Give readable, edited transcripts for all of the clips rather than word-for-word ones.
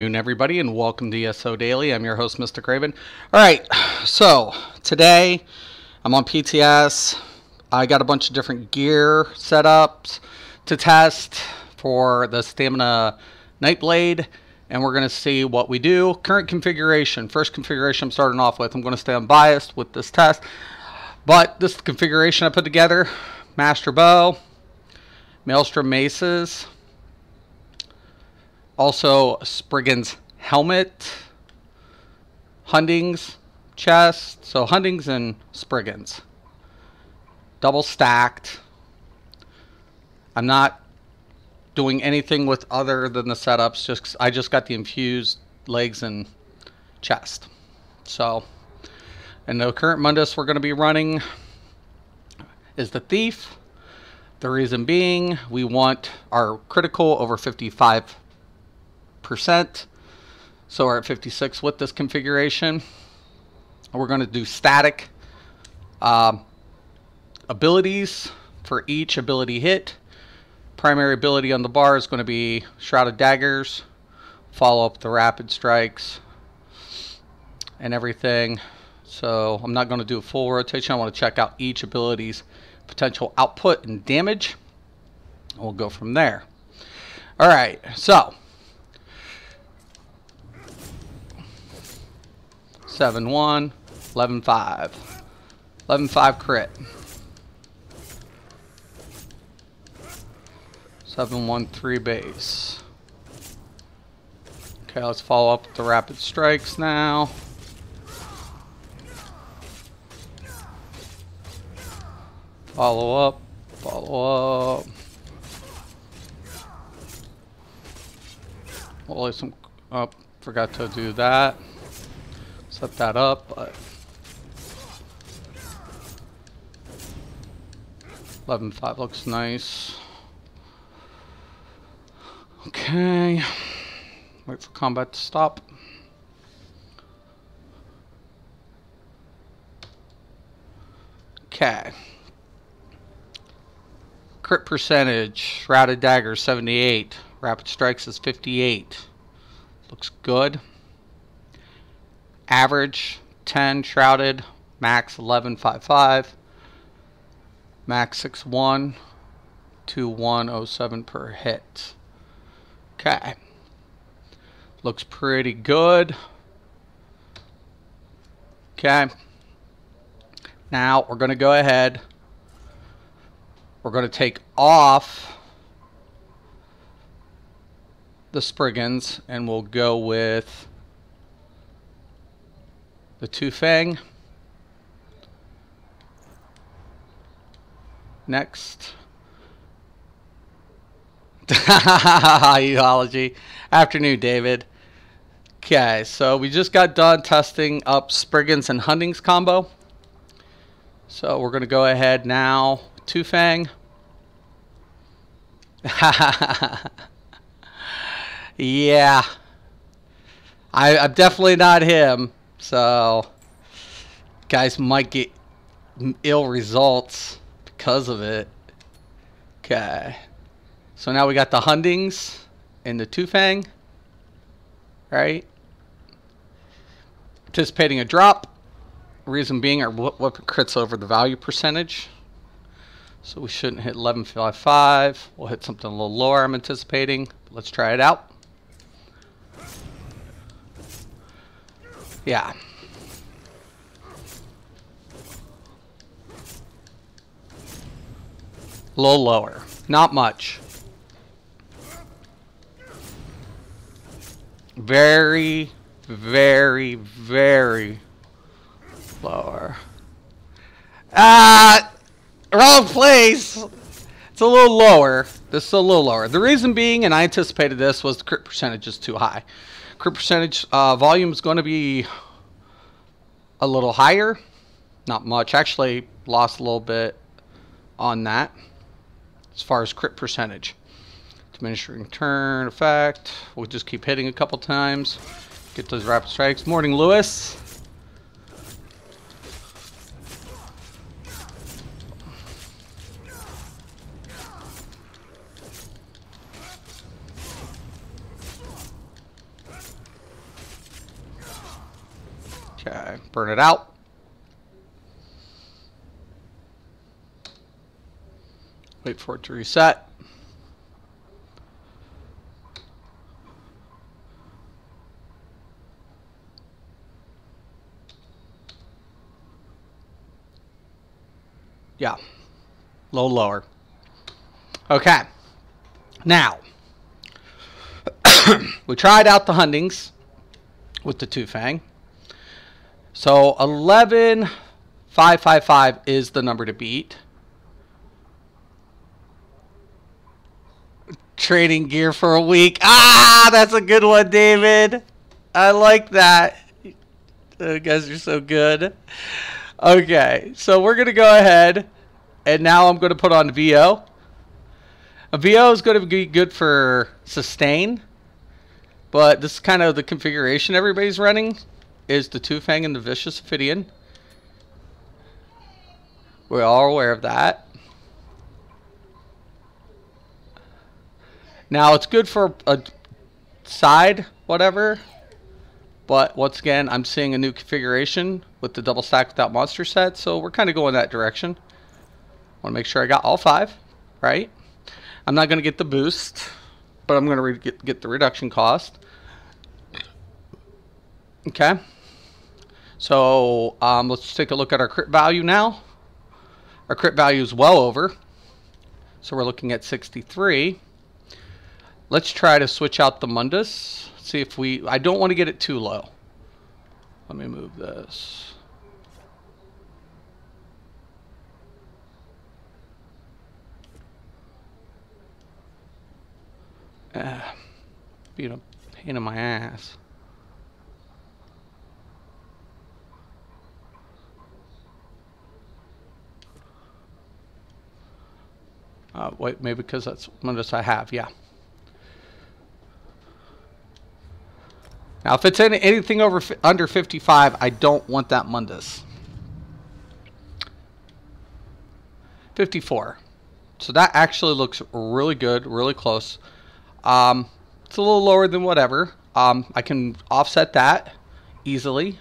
Everybody, and welcome to ESO Daily. I'm your host, Mr. Craven. All right, so today I'm on PTS. I got a bunch of different gear setups to test for the Stamina Nightblade, and we're going to see what we do. Current configuration. First configuration I'm starting off with. I'm going to stay unbiased with this test, but this configuration I put together: Master Bow, Maelstrom Maces, also Spriggan's helmet, Hunding's chest, so Hunding's and Spriggan's. Double stacked. I'm not doing anything with other than the setups, I just got the infused legs and chest. So, and the current Mundus we're going to be running is the Thief. The reason being, we want our critical over 55%. So we're at 56 with this configuration. We're going to do static abilities for each ability hit. Primary ability on the bar is going to be Shrouded Daggers, follow up the rapid strikes and everything. So I'm not going to do a full rotation. I want to check out each ability's potential output and damage. We'll go from there. All right, so 7-1, 11-5. 11-5 crit. 7-1-3 base. Okay, let's follow up with the rapid strikes now. Follow up. Follow up. Well, some. Oh, forgot to do that. Set that up, but 11-5 looks nice. Okay, wait for combat to stop. Okay, crit percentage: Shrouded Daggers 78, Rapid Strikes is 58. Looks good. Average 10 shrouded, max 11.55, max 6-1, 2-1-07 per hit. Okay, looks pretty good. Okay, now we're going to go ahead. We're going to take off the Spriggans and we'll go with the Two-Fang. Next. Ecology. Afternoon, David. Okay, so we just got done testing up Spriggan's and Hunding's combo. So we're going to go ahead now. Two-Fang. Yeah. I'm definitely not him. So, guys might get ill results because of it. Okay. So now we got the Hundings and the Two-Fang. Right? Anticipating a drop. Reason being our weapon crits over the value percentage. So we shouldn't hit 11.55. We'll hit something a little lower, I'm anticipating. Let's try it out. Yeah. A little lower. Not much. Very, very, very lower. Wrong place. It's a little lower. This is a little lower. The reason being, and I anticipated this, was the crit percentage is too high. Crit percentage volume is going to be a little higher. Not much. Actually, lost a little bit on that as far as crit percentage. Diminishing turn effect. We'll just keep hitting a couple times. Get those rapid strikes. Morning, Lewis. Okay, burn it out. Wait for it to reset. Yeah, a little lower. Okay, now we tried out the Huntings with the Two Fang. So 11,555 is the number to beat. Trading gear for a week. Ah, that's a good one, David. I like that. You guys are so good. Okay, so we're going to go ahead, and now I'm going to put on VO. A VO is going to be good for sustain, but this is kind of the configuration everybody's running, is the Two Fang and the Vicious Ophidian. We're all aware of that. Now, it's good for a side, whatever. But once again, I'm seeing a new configuration with the double stack without monster set. So we're kind of going that direction. Want to make sure I got all 5, right? I'm not going to get the boost, but I'm going to get the reduction cost. Okay. So let's take a look at our crit value now. Our crit value is well over. So we're looking at 63. Let's try to switch out the Mundus. See if I don't want to get it too low. Let me move this. Being a pain in my ass. Wait, maybe because that's Mundus I have, yeah. Now, if it's anything under 55, I don't want that Mundus. 54. So that actually looks really good, really close. It's a little lower than whatever. I can offset that easily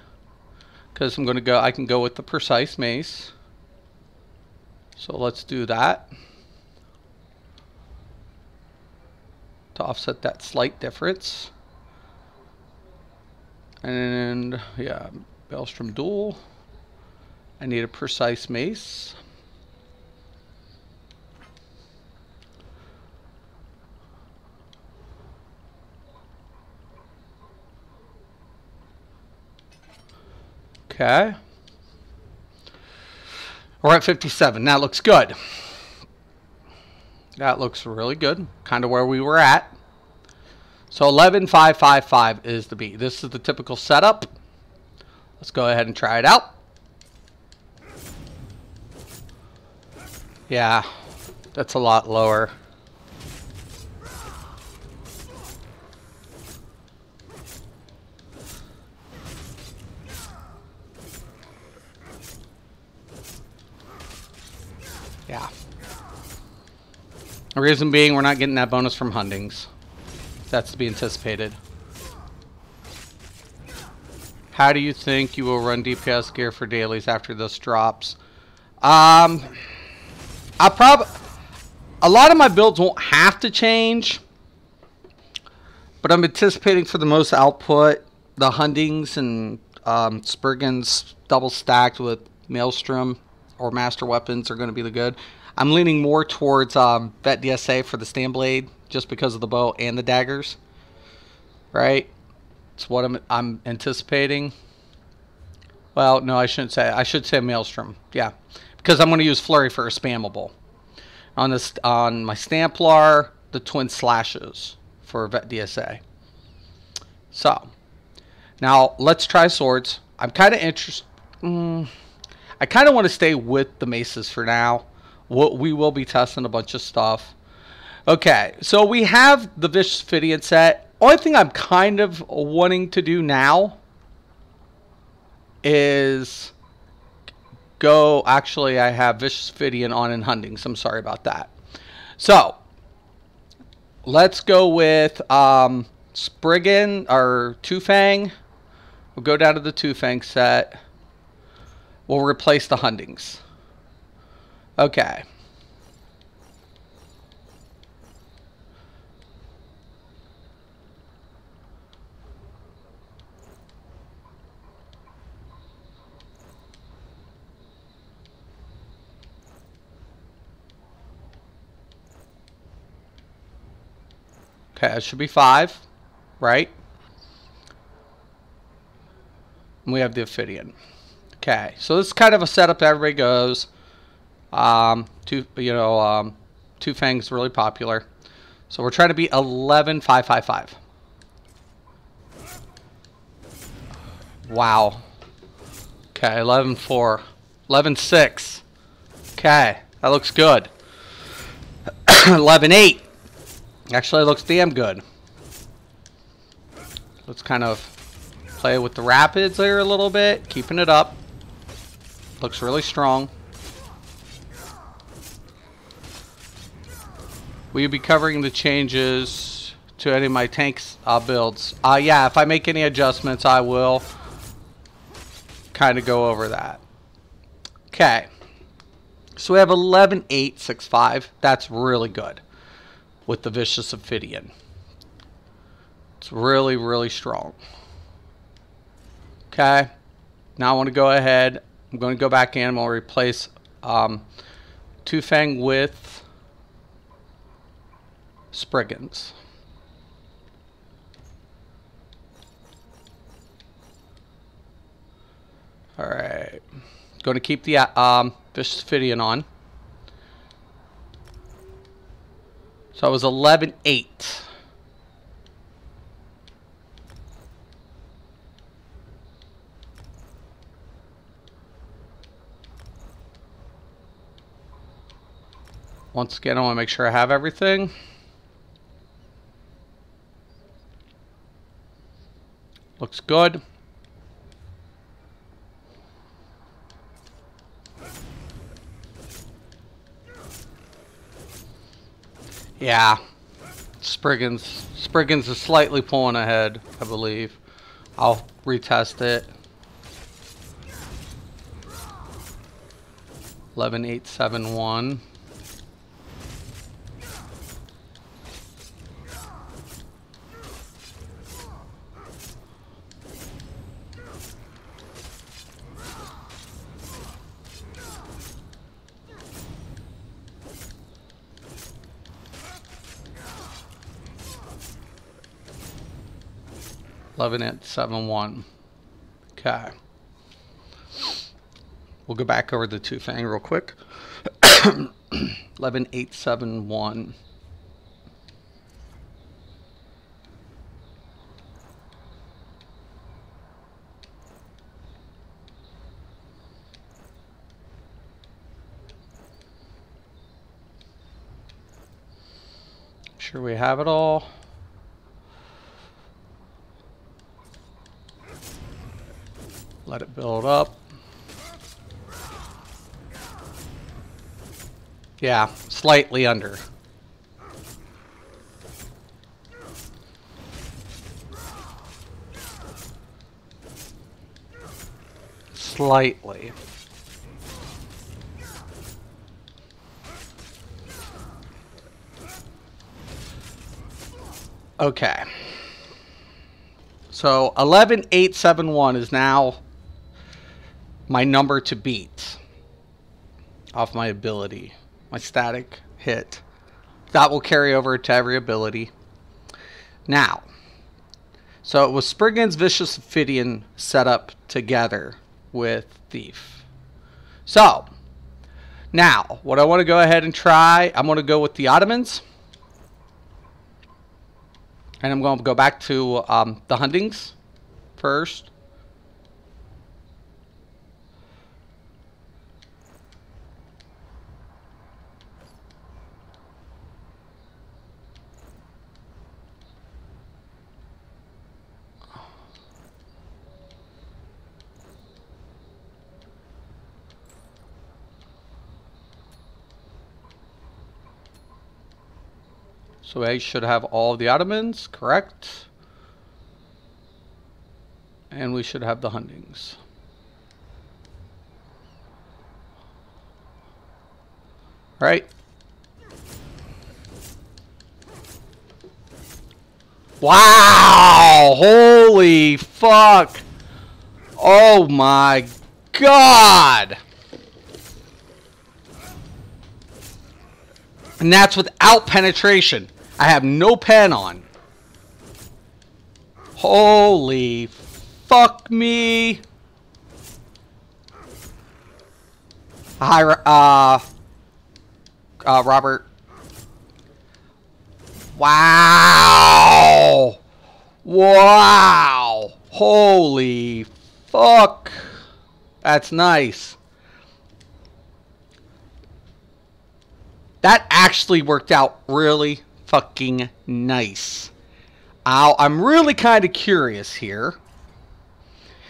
because I can go with the Precise Mace. So let's do that to offset that slight difference. And yeah, Maelstrom Duel. I need a Precise Mace. Okay. We're at 57. That looks good. That looks really good. Kind of where we were at. So 11,555 is the beat. This is the typical setup. Let's go ahead and try it out. Yeah, that's a lot lower. Yeah. The reason being we're not getting that bonus from Huntings. That's to be anticipated. How do you think you will run DPS gear for dailies after this drops? A lot of my builds won't have to change, but I'm anticipating for the most output, the Huntings and Spriggan's double stacked with Maelstrom or Master Weapons are going to be the good. I'm leaning more towards Vet DSA for the Nightblade, just because of the bow and the daggers, right? It's what I'm anticipating. Well, no, I shouldn't say. I should say Maelstrom, yeah, because I'm going to use Flurry for a spammable on this on my Stamplar, the Twin Slashes for Vet DSA. So now let's try swords. I'm kind of interested. I kind of want to stay with the maces for now. We will be testing a bunch of stuff. Okay, so we have the Vicious Ophidian set. Only thing I'm kind of wanting to do now is go... Actually, I have Vicious Ophidian on in Huntings. I'm sorry about that. So, let's go with Spriggan or Two Fang We'll go down to the Two Fang set. We'll replace the Huntings. Okay. Okay, it should be 5, right? And we have the Ophidian. Okay, so this is kind of a setup that everybody goes. Two Fang's really popular. So we're trying to beat 11,555. Wow. Okay, 11,4. 11,6. Okay, that looks good. 11,8. Actually, it looks damn good. Let's kind of play with the rapids there a little bit, keeping it up. Looks really strong. Will you be covering the changes to any of my tanks builds? Yeah, if I make any adjustments, I will kind of go over that. Okay. So we have 11,865. That's really good with the Vicious Ophidian. It's really, really strong. Okay. Now I want to go ahead. I'm going to go back in. I'm going to replace Two Fang with Spriggans. Alright. Going to keep the Vicious Ophidian on. So it was 11,8. Once again, I want to make sure I have everything. Looks good. Yeah. Spriggans is slightly pulling ahead, I believe. I'll retest it. 11,871. Eleven at 7-1. Okay. We'll go back over the Two Fang real quick. 11,871. Sure we have it all. Let it build up. Yeah, slightly under. Slightly. Okay. So 11,871 is now my number to beat off my ability, my static hit. That will carry over to every ability. Now, so it was Spriggan's Vicious Ophidian set up together with Thief. So, now, what I want to go ahead and try, I'm going to go with the Ottomans. And I'm going to go back to the Huntings first. So I should have all of the Ottomans, correct? And we should have the Huntings. Right? Wow! Holy fuck! Oh my god! And that's without penetration. I have no pen on. Holy fuck me! Hi, Robert. Wow! Wow! Holy fuck! That's nice. That actually worked out really fucking nice. I'm really kind of curious here,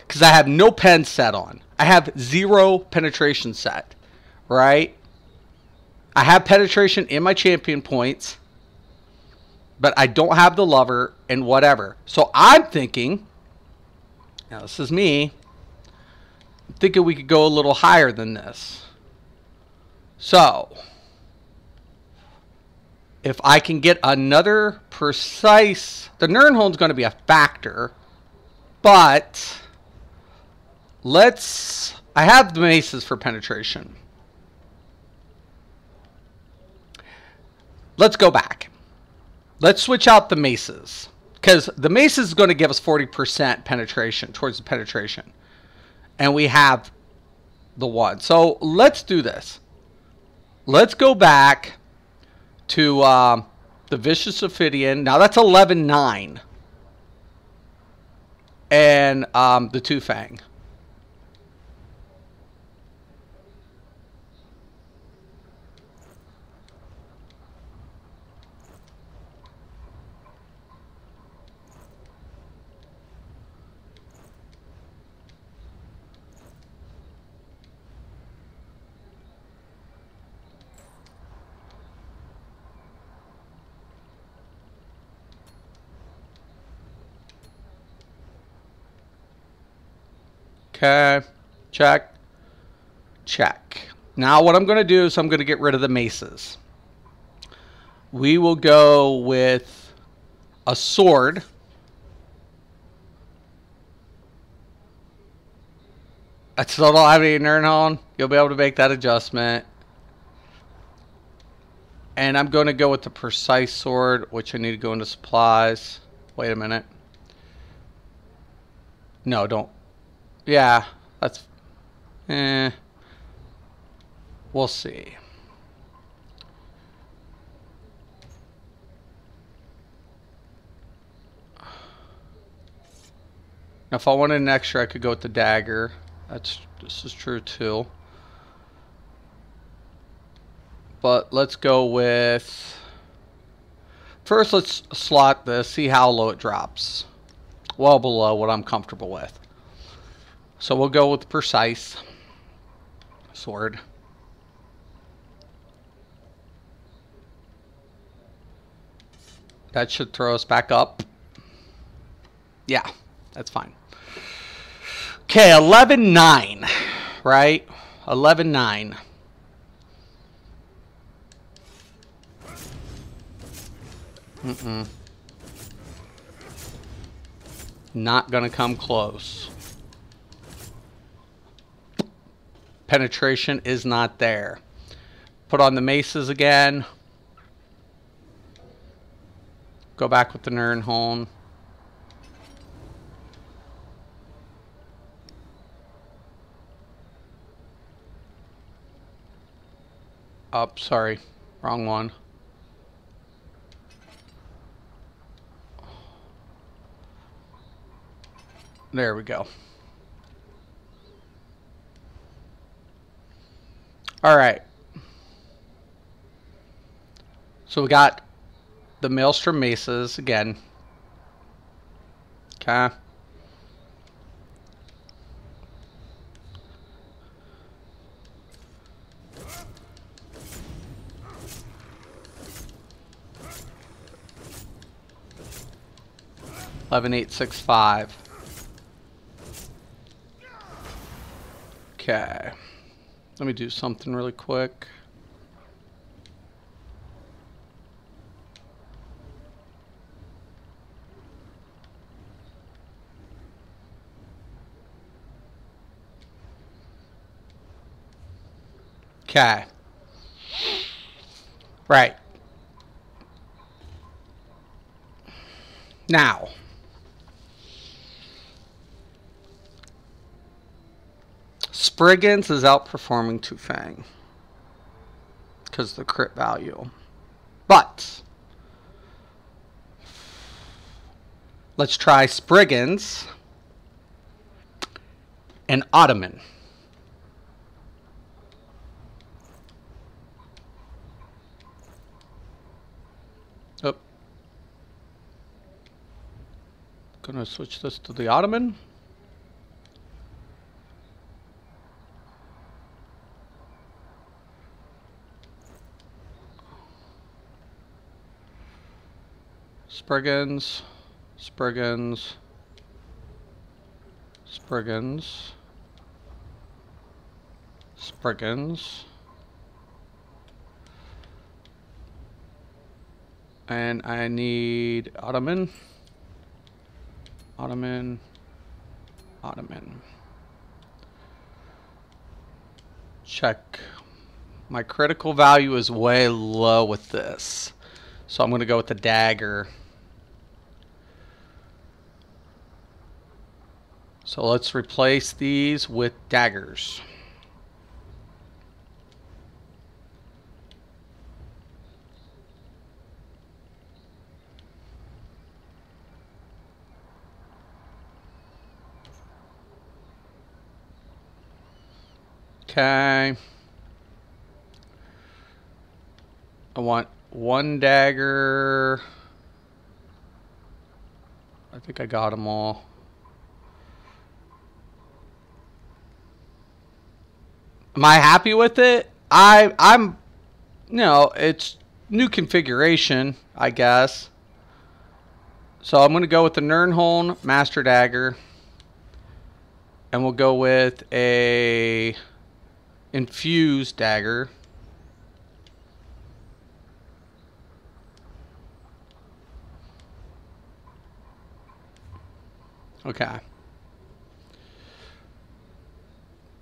because I have no pen set on. I have 0 penetration set, right? I have penetration in my champion points, but I don't have the lover and whatever. So I'm thinking, now this is me, I'm thinking we could go a little higher than this. So, if I can get another precise, the Nirnholm's going to be a factor, but I have the maces for penetration. Let's go back. Let's switch out the maces, because the maces is going to give us 40% penetration towards the penetration, and we have the one. So let's do this. Let's go back to the Vicious Ophidian. Now that's 11-9, and the Two Fang. Okay, check, check. Now what I'm going to do is I'm going to get rid of the maces. We will go with a sword. I still don't have any Nirnholm. You'll be able to make that adjustment. And I'm going to go with the precise sword, which I need to go into supplies. Wait a minute. No, don't. Yeah, that's... We'll see. Now, if I wanted an extra, I could go with the dagger. This is true too. But let's go with... First, let's slot this, see how low it drops. Well below what I'm comfortable with. So we'll go with precise sword. That should throw us back up. Yeah, that's fine. Okay, 11-9, right? 11-9. Not gonna come close. Penetration is not there. Put on the maces again. Go back with the Nirnholm. Oh, sorry. Wrong one. There we go. Alright. So we got the Maelstrom Maces again. Okay. $11,865. Okay. Let me do something really quick. Okay. Right. Now. Spriggans is outperforming Two-Fang. Because of the crit value. But. Let's try Spriggans. And Ottoman. Oh. Gonna switch this to the Ottoman. Spriggans. Spriggans. Spriggans. Spriggans. And I need Ottoman. Ottoman. Ottoman. Check. My critical value is way low with this. So I'm going to go with the dagger. So let's replace these with daggers. Okay. I want one dagger. I think I got them all. Am I happy with it? I'm, you know, it's new configuration, I guess. So I'm going to go with the Nirnholm Master Dagger. And we'll go with a infused dagger. Okay.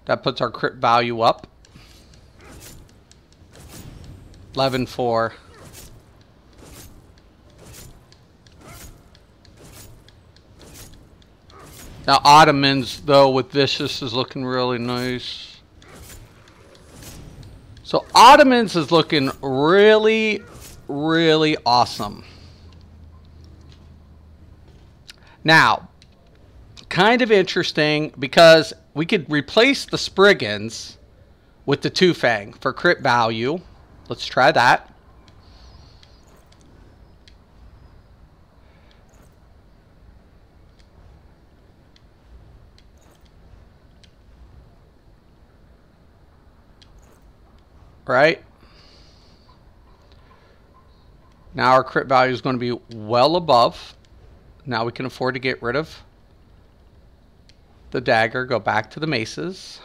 That puts our crit value up. 11-4. Now Ottomans, though, with Vicious is looking really nice. So Ottomans is looking really, really awesome. Now, kind of interesting because we could replace the Spriggans with the Two-Fang for crit value. Let's try that. Right? Now our crit value is going to be well above. Now we can afford to get rid of the dagger, go back to the maces.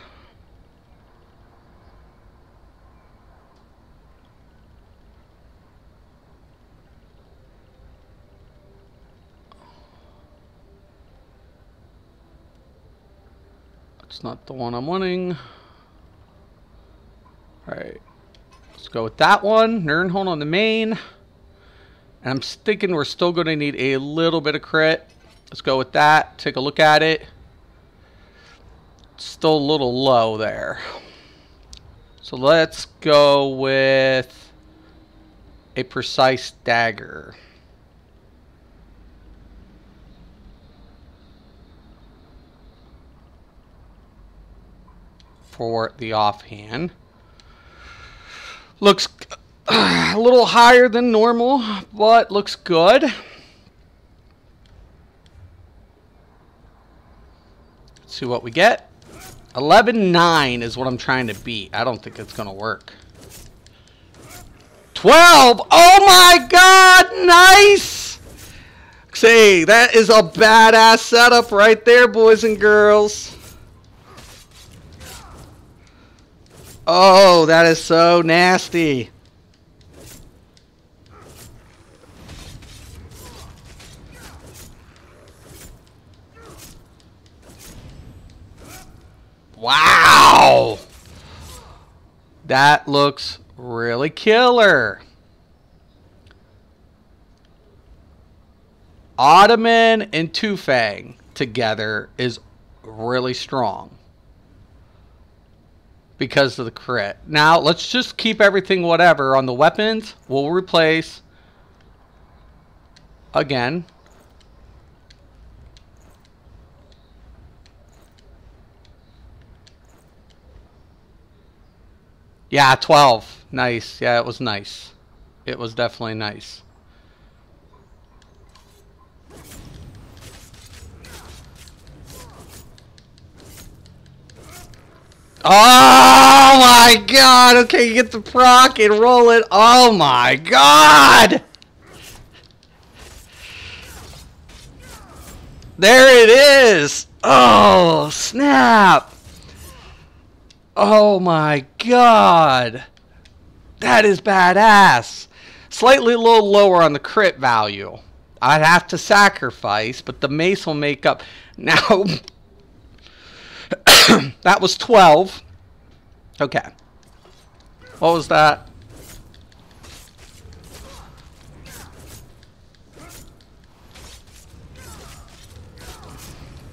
That's not the one I'm wanting. Alright. Let's go with that one. Nirnholm on the main. And I'm thinking we're still going to need a little bit of crit. Let's go with that. Take a look at it. Still a little low there. So let's go with a precise dagger. For the offhand. Looks a little higher than normal, but looks good. Let's see what we get. 11-9 is what I'm trying to beat. I don't think it's going to work. 12! Oh my god! Nice! Say, that is a badass setup right there, boys and girls. Oh, that is so nasty. Wow. That looks really killer. Ottoman and Two Fang together is really strong because of the crit. Now, let's just keep everything whatever. On the weapons, we'll replace again. Yeah, 12. Nice. Yeah, it was nice. It was definitely nice. Oh my god! Okay, you get the proc and roll it. Oh my god! There it is! Oh, snap! Oh my god! That is badass! Slightly a little lower on the crit value. I'd have to sacrifice, but the mace will make up. Now, that was 12. Okay. What was that?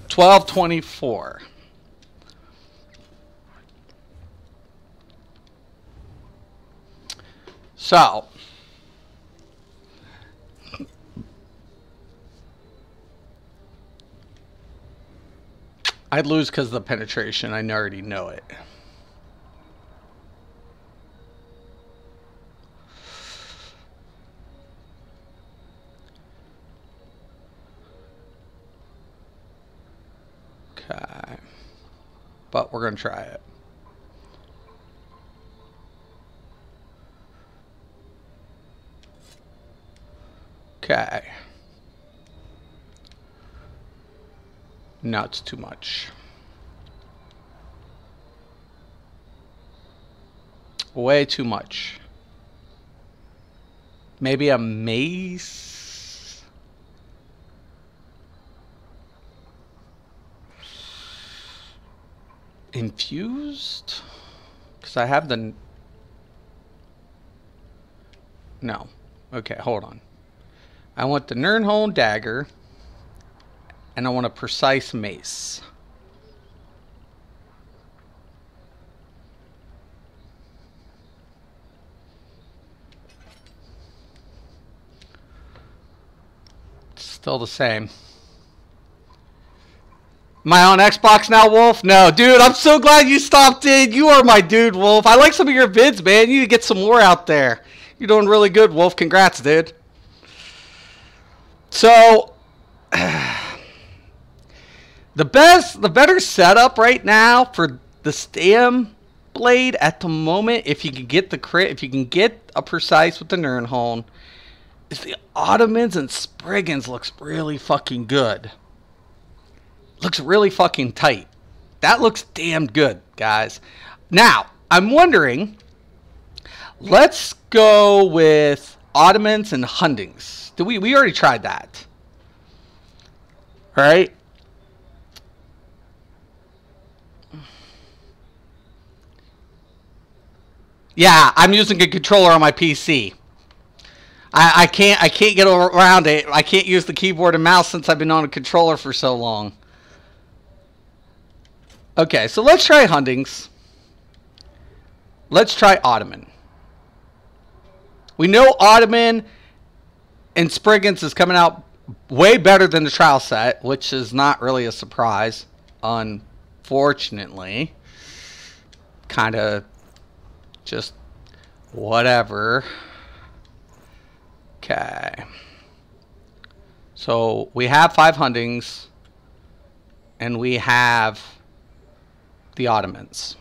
$12.24. So, I'd lose because of the penetration. I already know it. Okay. But we're going to try it. Okay. No, it's too much. Way too much. Maybe a mace? Infused? Because I have the... No. Okay, hold on. I want the Nirnholm dagger. And I want a precise mace. Still the same. Am I on Xbox now, Wolf? No, dude, I'm so glad you stopped in. You are my dude, Wolf. I like some of your vids, man. You need to get some more out there. You're doing really good, Wolf. Congrats, dude. So, the better setup right now for the Stam Blade at the moment, if you can get the crit, if you can get a precise with the Nirnholm, is the Ottomans and Spriggans looks really fucking good. Looks really fucking tight. That looks damn good, guys. Now, I'm wondering, let's go with Ottomans and Hundings. We already tried that. All right? Yeah, I'm using a controller on my PC. I can't get around it. I can't use the keyboard and mouse since I've been on a controller for so long. Okay, so let's try Hundings. Let's try Ottoman. We know Ottoman and Spriggans is coming out way better than the trial set, which is not really a surprise, unfortunately. Kind of just whatever. Okay. So we have 5 Hundings and we have the Ottomans.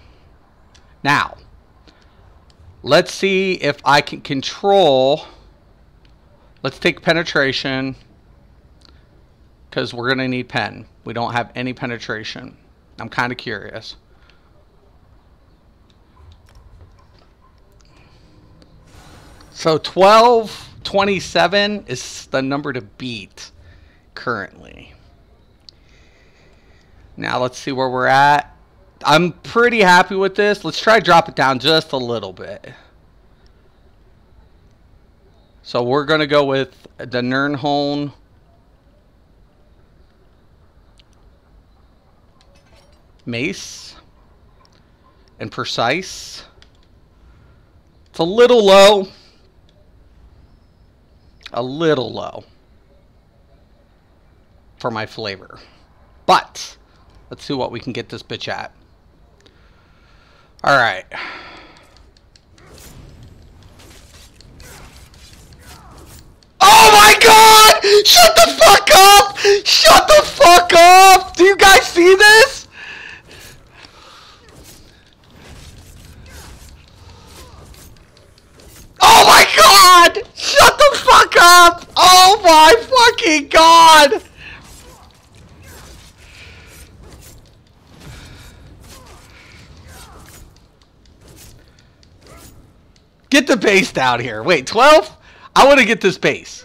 Now, let's see if I can control. Let's take penetration because we're going to need pen. We don't have any penetration. I'm kind of curious. So 1227 is the number to beat currently. Now let's see where we're at. I'm pretty happy with this. Let's try to drop it down just a little bit. So we're going to go with the Nirnholm. Mace. And Precise. It's a little low. A little low. For my flavor. But let's see what we can get this bitch at. Alright. Oh my god! Shut the fuck up! Shut the fuck up! Do you guys see this? Oh my god! Shut the fuck up! Oh my fucking god! Get the base down here. Wait, 12? I want to get this base.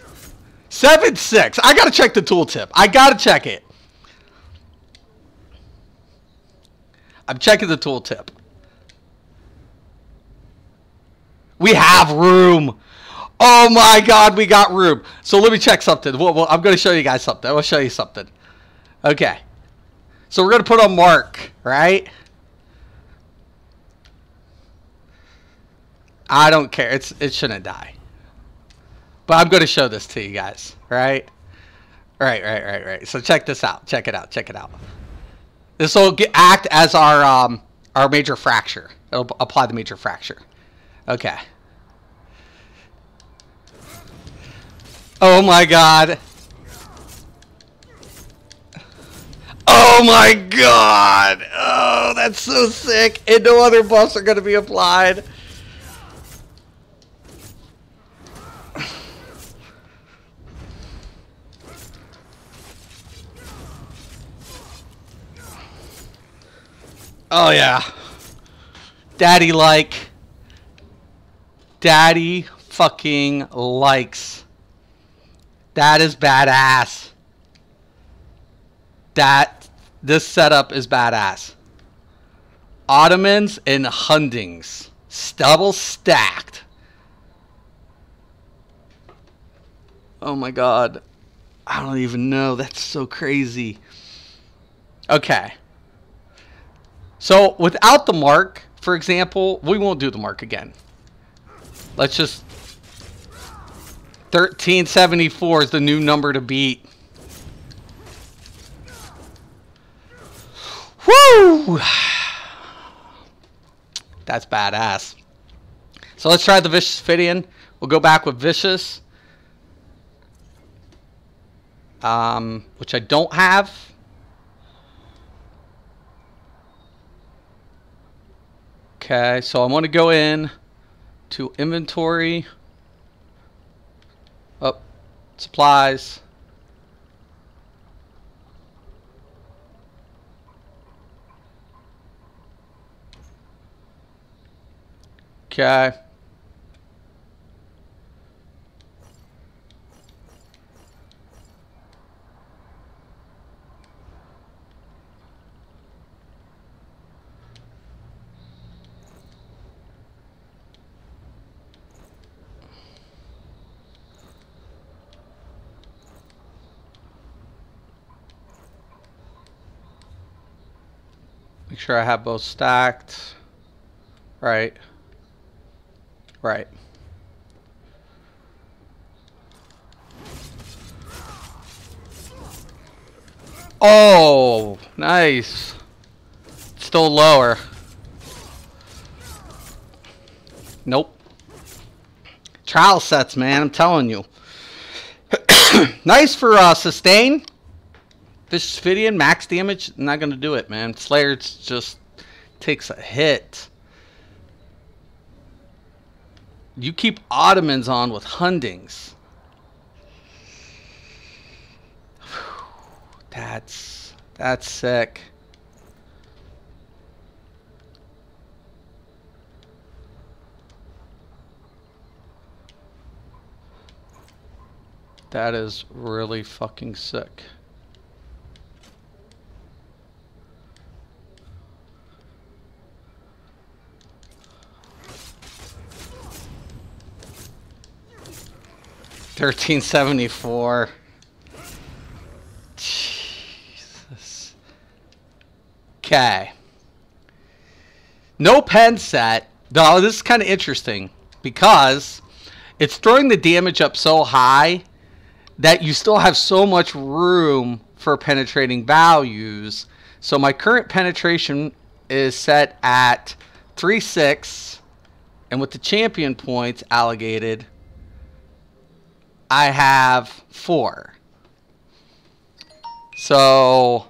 7-6. I got to check the tooltip. I got to check it. I'm checking the tooltip. We have room. Oh my god, we got room. So let me check something. Well, I'm going to show you guys something. I will show you something. Okay. So we're going to put on mark, right? I don't care. It shouldn't die. But I'm going to show this to you guys, right? Right. So check this out. Check it out. This will act as our major fracture. It'll apply the major fracture. Okay. Oh my god. Oh my god. Oh, that's so sick. And no other buffs are going to be applied. Oh yeah. Daddy fucking likes. That is badass. This setup is badass. Ottomans and Hundings. Double stacked. Oh my god. I don't even know. That's so crazy. Okay. So without the mark, for example, we won't do the mark again. Let's just... 1374 is the new number to beat. Woo! That's badass. So let's try the Vicious Fidian. We'll go back with Vicious. Which I don't have. Okay, so I'm going to go in to inventory. Oh, supplies. Okay. Make sure I have both stacked. Right. Right. Oh, nice. Still lower. Nope. Trial sets, man. I'm telling you. Nice for sustain. Vicious Fidian, max damage. Not going to do it, man. Slayer just takes a hit. You keep Ottomans on with Hundings. That's sick. That is really fucking sick. $13.74. Jesus. Okay. No pen set. No, this is kind of interesting because it's throwing the damage up so high that you still have so much room for penetrating values. So my current penetration is set at 3.6, and with the champion points allocated, I have 4. So,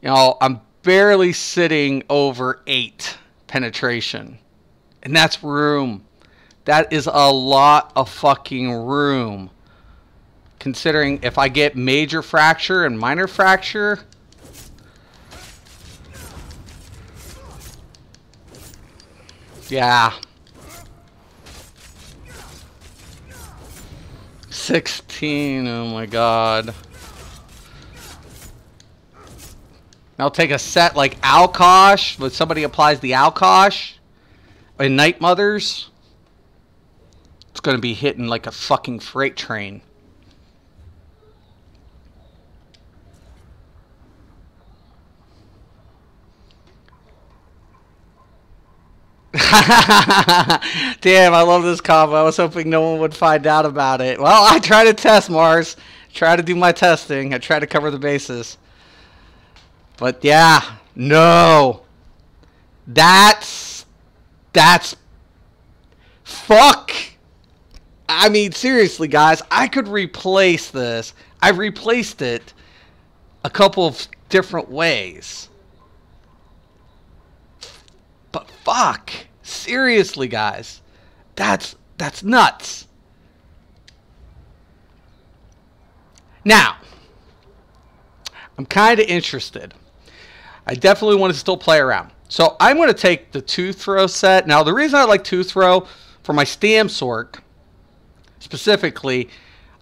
you know, I'm barely sitting over 8 penetration. And that's room. That is a lot of fucking room. Considering if I get major fracture and minor fracture, yeah. 16, oh my god. I'll take a set like Alkosh, when somebody applies the Alkosh in Night Mothers. It's going to be hitting like a fucking freight train. Damn, I love this combo. I was hoping no one would find out about it. Well, I try to test, Mars. Try to do my testing. I try to cover the bases. But yeah, no. That's fuck. I mean, seriously, guys, I could replace this. I've replaced it a couple of different ways. But fuck. Seriously, guys. That's nuts. Now, I'm kind of interested. I definitely want to still play around. So I'm going to take the 2-throw set. Now, the reason I like 2-throw for my Stam Sork, specifically,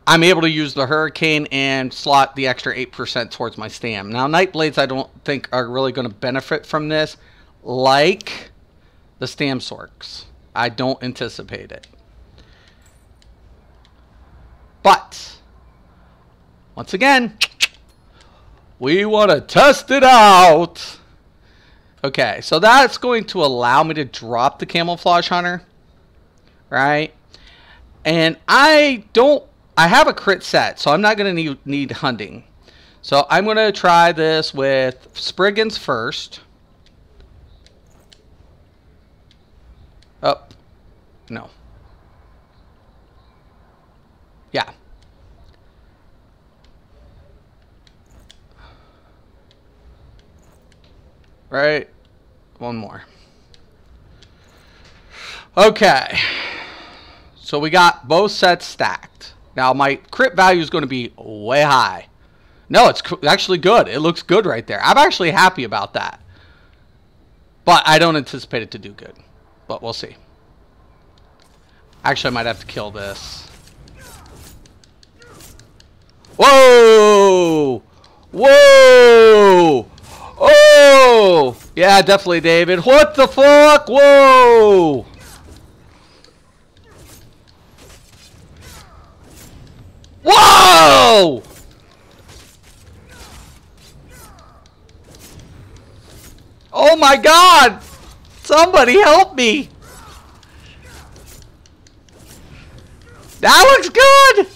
I'm able to use the Hurricane and slot the extra 8% towards my Stam. Now, Nightblades I don't think are really going to benefit from this, like the Stam Sorks. I don't anticipate it. But, once again, we want to test it out. Okay, so that's going to allow me to drop the Camouflage Hunter, right? And I have a crit set, so I'm not going to need hunting. So I'm going to try this with Spriggans first. Oh, no. Yeah. Right. One more. Okay. So we got both sets stacked. Now my crit value is going to be way high. No, it's actually good. It looks good right there. I'm actually happy about that. But I don't anticipate it to do good. But we'll see. Actually, I might have to kill this. Whoa! Whoa! Oh! Yeah, definitely, David. What the fuck? Whoa! Whoa! Oh my god! Somebody help me! That looks good!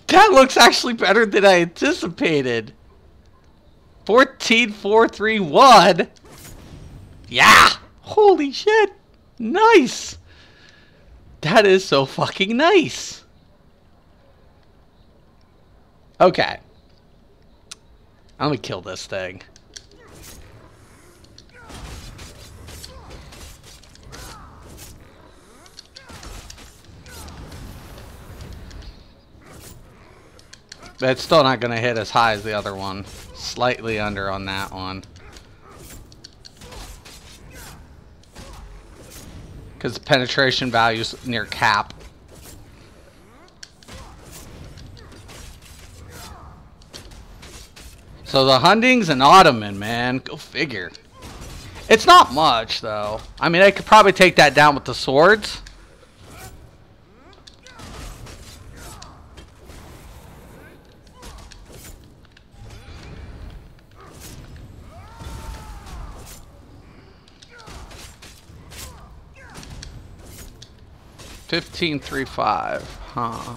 That looks actually better than I anticipated. 14-4-3-1. Yeah! Holy shit! Nice! That is so fucking nice. Okay. I'm gonna kill this thing. But it's still not gonna hit as high as the other one. Slightly under on that one. because the penetration value is near cap. So the Hunding's an Ottoman, man. Go figure. It's not much, though. I mean, I could probably take that down with the swords. $15.35, huh?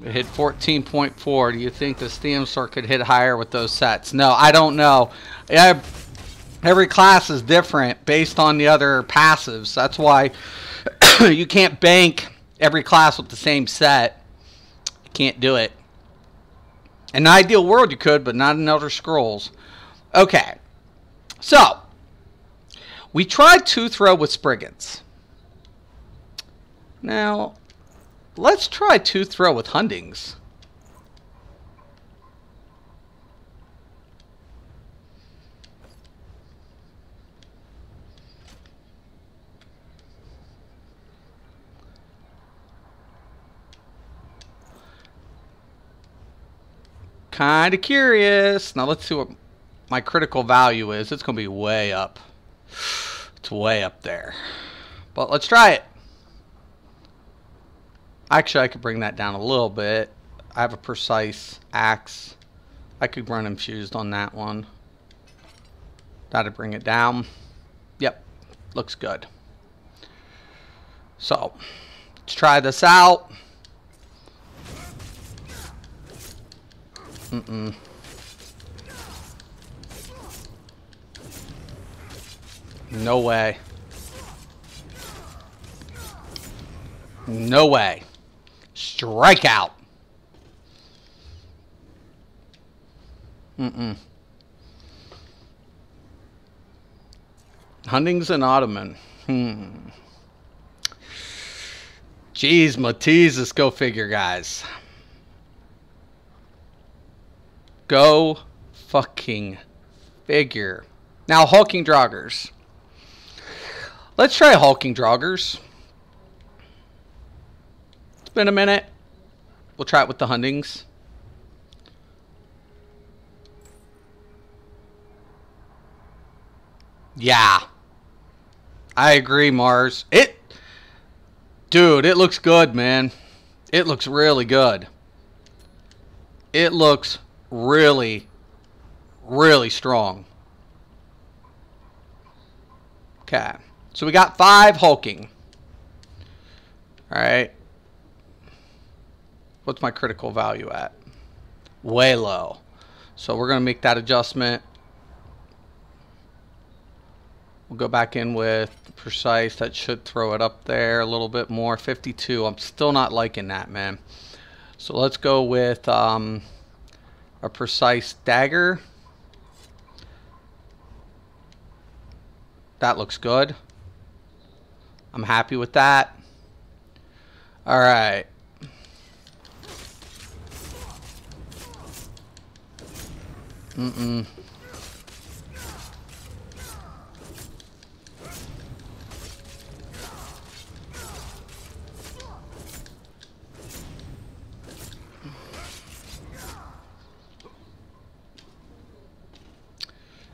It hit 14.4. Do you think the Steam Store could hit higher with those sets? No, I don't know. Every class is different based on the other passives. That's why you can't bank every class with the same set. You can't do it. In an ideal world you could, but not in Elder Scrolls. Okay, so we tried Tooth Row with Spriggans. Now, let's try Tooth Row with Hundings. Kind of curious. Now let's see what my critical value is. It's going to be way up. It's way up there. But let's try it. Actually, I could bring that down a little bit. I have a precise axe. I could run infused on that one. That'd bring it down. Yep. Looks good. So, let's try this out. No way. No way. Strikeout. Hunding's an Ottoman. Jeez, Matisse, go figure, guys. Go fucking figure. Now, hulking Draugrs. Let's try hulking Draugrs. It's been a minute. We'll try it with the Hundings. Yeah. I agree, Mars. Dude, it looks good, man. It looks really good. It looks really, really strong. Okay. So we got 5 hulking. Alright. What's my critical value at? Way low. So we're going to make that adjustment. We'll go back in with precise. That should throw it up there a little bit more. 52. I'm still not liking that, man. So let's go with a precise dagger. That looks good. I'm happy with that. All right.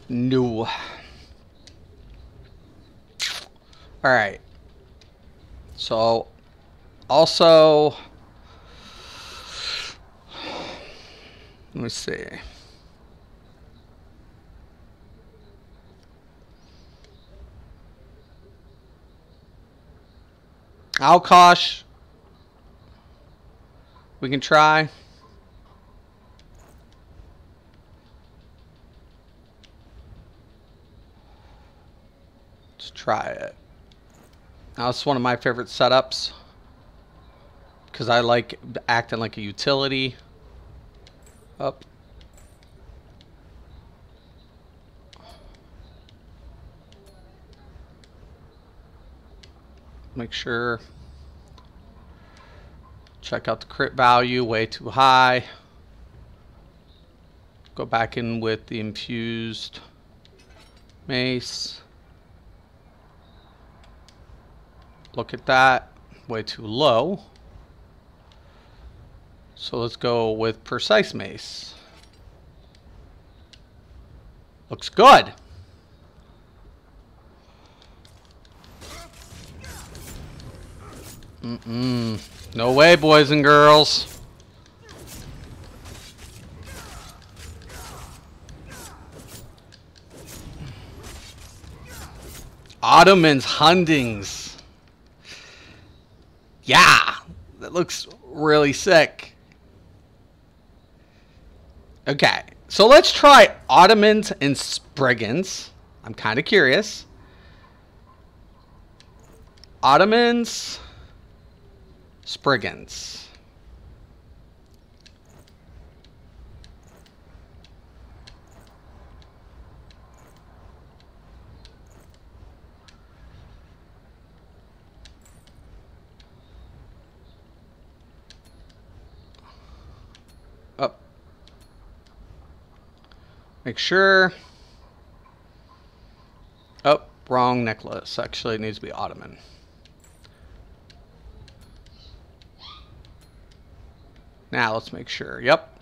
No. All right. So, also, let me see. Alkosh, we can try. Let's try it. Now, it's one of my favorite setups because I like acting like a utility. Up. Make sure. Check out the crit value, way too high. Go back in with the infused mace. Look at that. Way too low. So let's go with precise mace. Looks good. No way, boys and girls. Ottoman's Hundings. Yeah, that looks really sick. Okay, so let's try Ottomans and Spriggans. I'm kind of curious. Ottomans, Spriggans. Up. Make sure. Oh, wrong necklace. Actually, it needs to be Ottoman. Now let's make sure. Yep.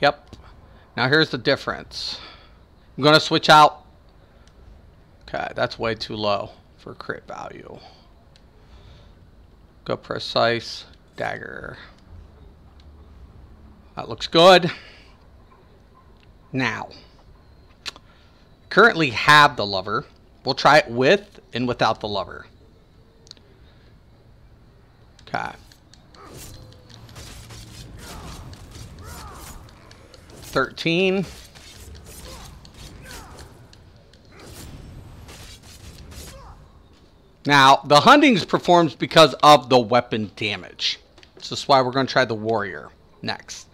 Yep. Now here's the difference. I'm going to switch out. Okay, that's way too low for crit value. Go precise dagger. That looks good. Now, currently have the lover. We'll try it with and without the lover. Okay. 13. Now, the Hundings performs because of the weapon damage. So that's why we're going to try the warrior next.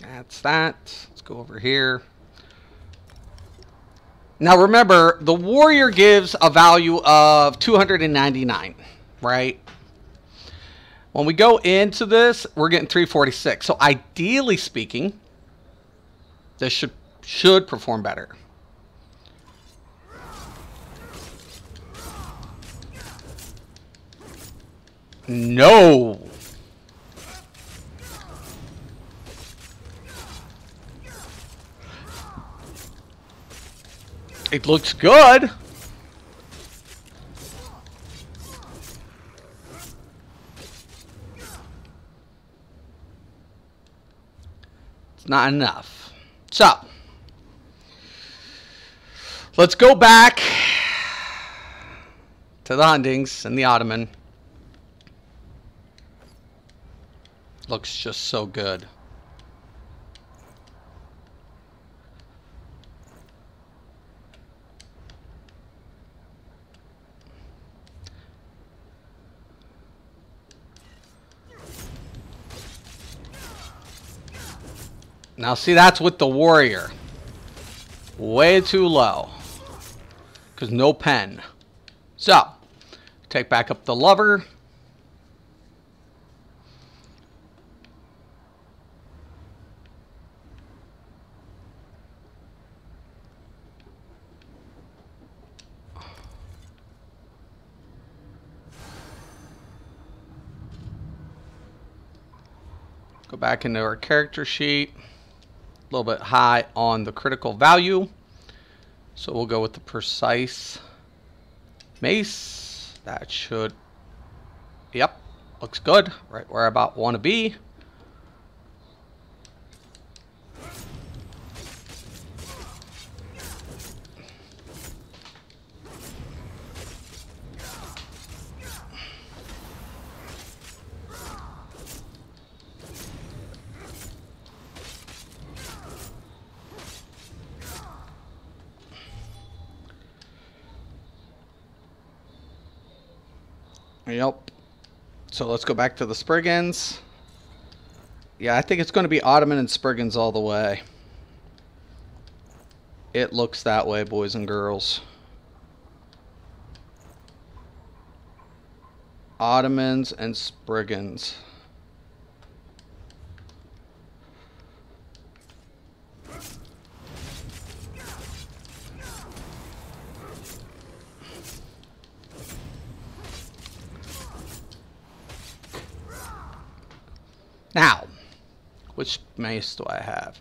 That's that. Let's go over here. Now remember, the warrior gives a value of 299, right? When we go into this, we're getting 346. So ideally speaking, this should perform better. No. It looks good. It's not enough. So, let's go back to the Hundings and the Ottoman. Looks just so good. Now see, that's with the warrior. Way too low. Because no pen. So, take back up the lover. Go back into our character sheet. A little bit high on the critical value. So we'll go with the precise mace. That should, yep, looks good. Right where I about want to be. Yep. So let's go back to the Spriggans. Yeah, I think it's going to be Ottoman and Spriggans all the way. It looks that way, boys and girls. Ottomans and Spriggans. Now, which mace do I have?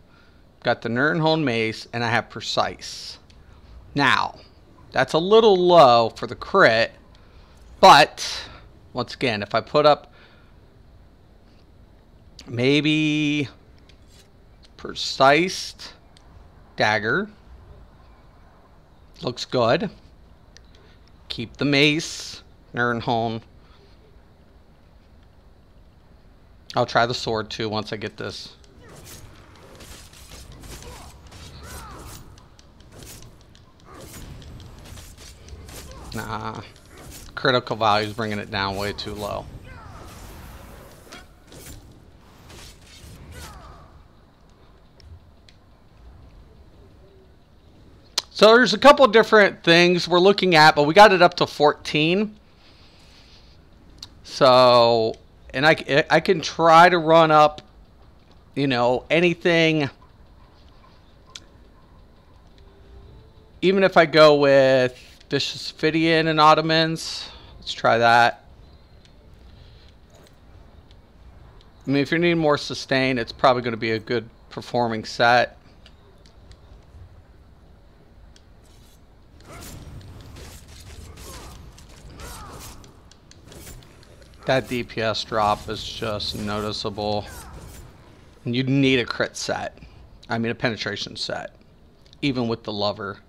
Got the Nirnholm mace, and I have Precise. Now, that's a little low for the crit, but once again, if I put up maybe Precise dagger, looks good. Keep the mace, Nirnholm. I'll try the sword too once I get this. Nah, critical value is bringing it down way too low. So there's a couple different things we're looking at, but we got it up to 14. So, and I can try to run up, you know, anything. Even if I go with Vicious Ophidian and Ottomans, let's try that. I mean, if you're needing more sustain, it's probably going to be a good performing set. That DPS drop is just noticeable. And you need a crit set. I mean, a penetration set. Even with the lover.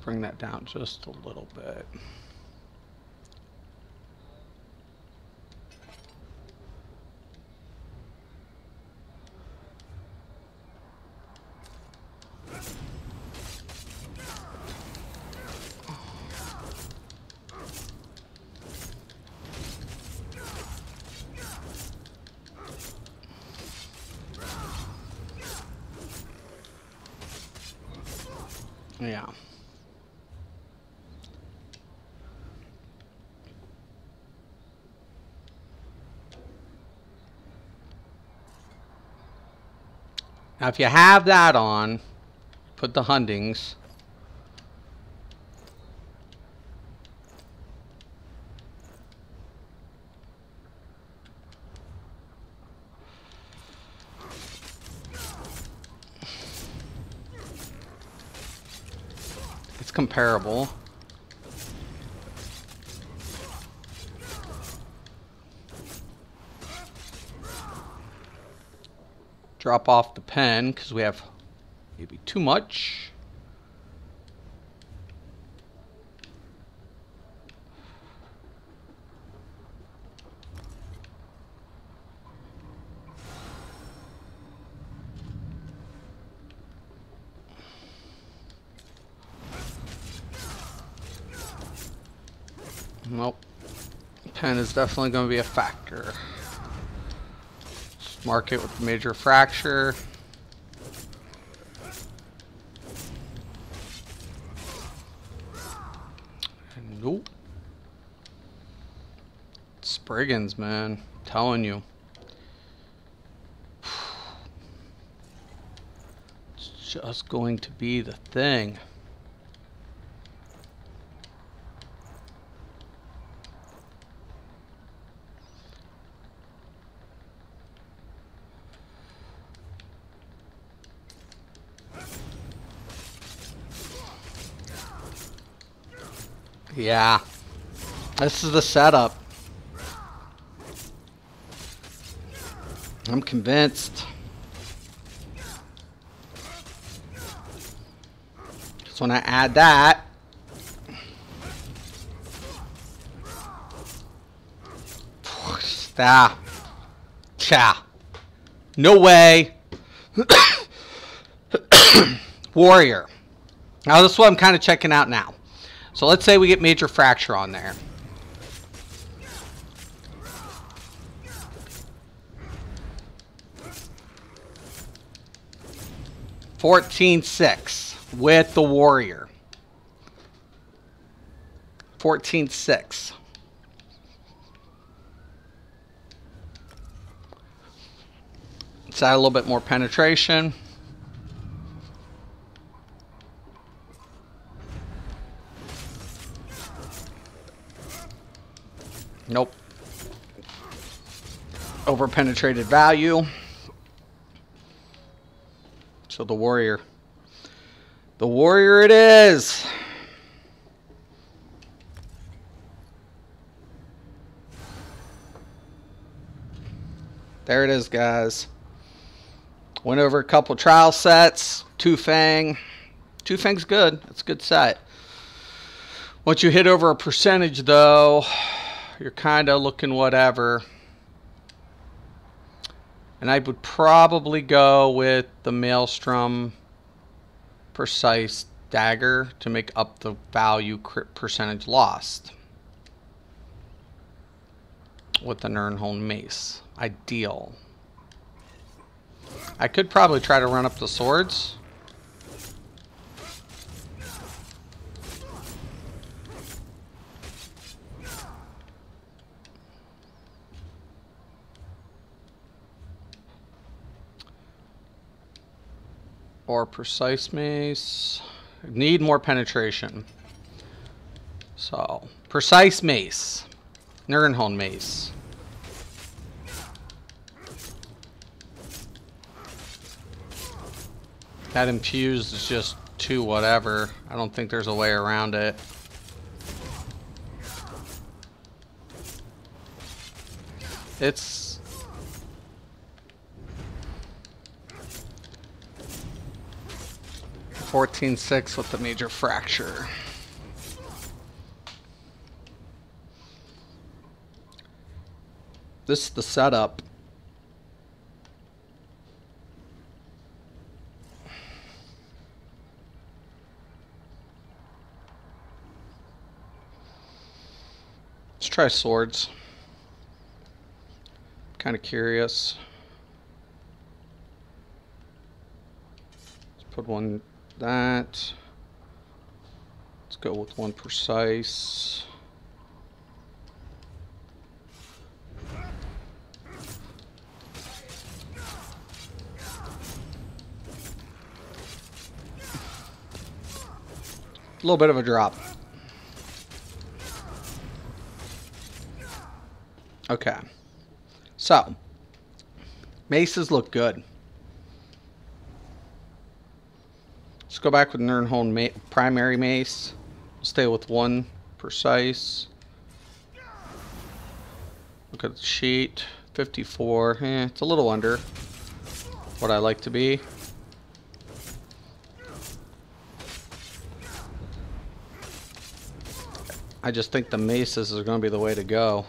Bring that down just a little bit. Yeah. Now, if you have that on, put the Hundings. It's comparable. Drop off the pen because we have maybe too much. Nope. Pen is definitely going to be a factor. Mark it with the major fracture. Nope. Spriggans, man. I'm telling you. It's just going to be the thing. Yeah, this is the setup. I'm convinced. So when I add that, no way. Warrior. Now this is what I'm kind of checking out now. So let's say we get Major Fracture on there. $14.6 with the Warrior. $14.6. Let's add a little bit more penetration. Nope. Over penetrated value. So the Warrior. The Warrior it is. There it is, guys. Went over a couple trial sets. Two Fang. Two Fang's good. It's a good set. Once you hit over a percentage, though, you're kind of looking whatever. And I would probably go with the Maelstrom Precise Dagger to make up the value percentage lost. With the Nirnholm Mace. Ideal. I could probably try to run up the swords. Or Precise Mace. Need more penetration. So, Precise Mace. Nirnholm Mace. That infused is just too whatever. I don't think there's a way around it. It's... $14.6 with the Major Fracture. This is the setup. Let's try swords. Kind of curious. Let's put one that. Let's go with one Precise. A little bit of a drop. Okay. So, maces look good. Let's go back with Nirnholm primary mace. We'll stay with one Precise. Look at the sheet. 54. It's a little under what I like to be. I just think the maces are going to be the way to go.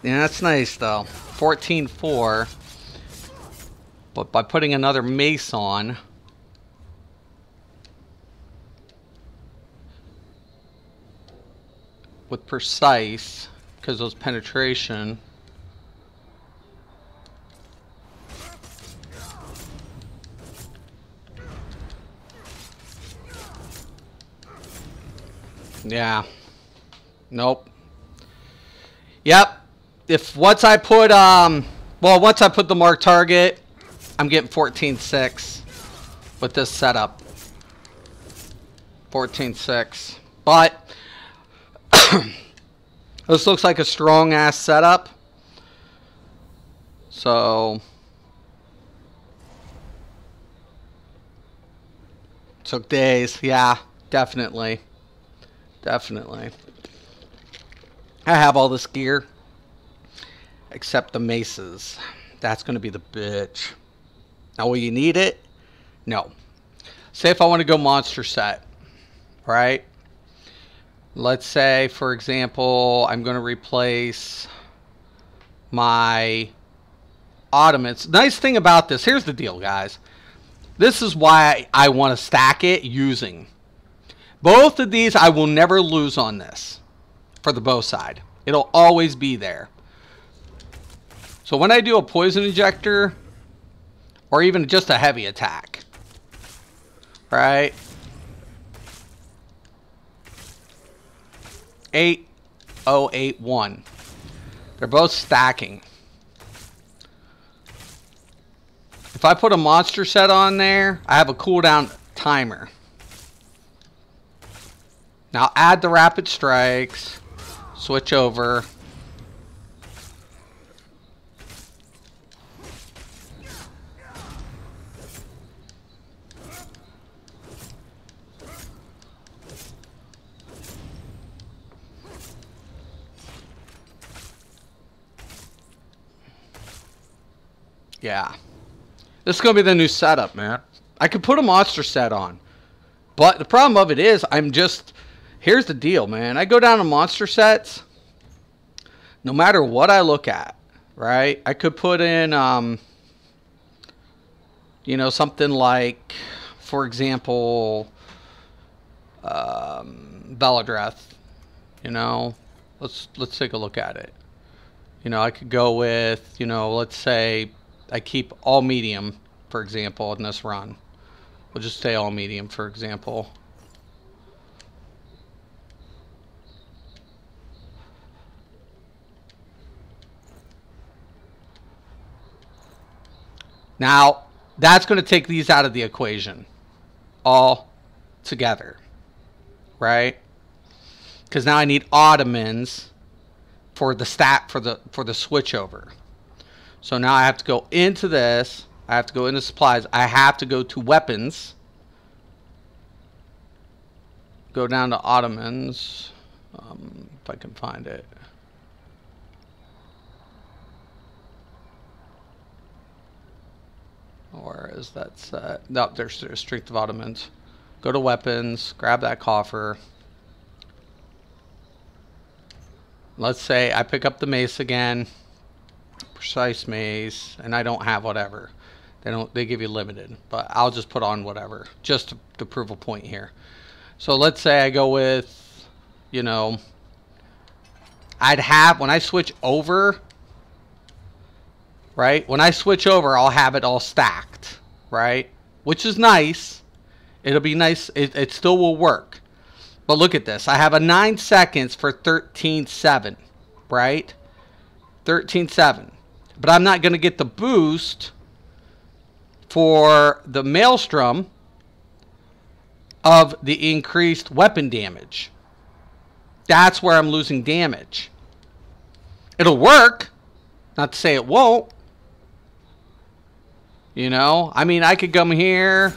Yeah, that's nice though. 14.4. But by putting another mace on, with Precise, because those penetration, yeah, nope, yep. If once I put once I put the mark target, I'm getting 14.6 with this setup. 14.6, but this looks like a strong ass setup. So took days, yeah, definitely. Definitely. I have all this gear except the maces. That's going to be the bitch. Now, will you need it? No. Say if I want to go monster set, right? Let's say, for example, I'm going to replace my Ottomans. Nice thing about this, here's the deal, guys. This is why I want to stack it using. Both of these I will never lose on this for the bow side. It'll always be there. So when I do a poison injector, or even just a heavy attack, right? 8081. They're both stacking. If I put a monster set on there, I have a cooldown timer. Now add the rapid strikes. Switch over. Yeah. This is going to be the new setup, man. I could put a monster set on. But the problem of it is, here's the deal, man. I go down to monster sets. No matter what I look at, right? I could put in, you know, something like, for example, Beladreth. You know, let's take a look at it. You know, I could go with, you know, let's say I keep all medium, for example, in this run. We'll just stay all medium, for example. Now, that's going to take these out of the equation all together, right? Because now I need Ottomans for the for the switchover. So now I have to go into this. I have to go into supplies. I have to go to weapons. Go down to Ottomans, if I can find it. Or is that set? No, there's Strength of Ottomans. Go to weapons, grab that coffer. Let's say I pick up the mace again. Precise mace, and I don't have whatever. They give you limited, but I'll just put on whatever, just to prove a point here. So let's say I go with, you know, when I switch over, right? When I switch over, I'll have it all stacked, right? Which is nice. It'll be nice. It still will work. But look at this. I have a 9 seconds for 13.7, right? 13.7. But I'm not going to get the boost for the Maelstrom of the increased weapon damage. That's where I'm losing damage. It'll work. Not to say it won't. You know, I mean, I could come here,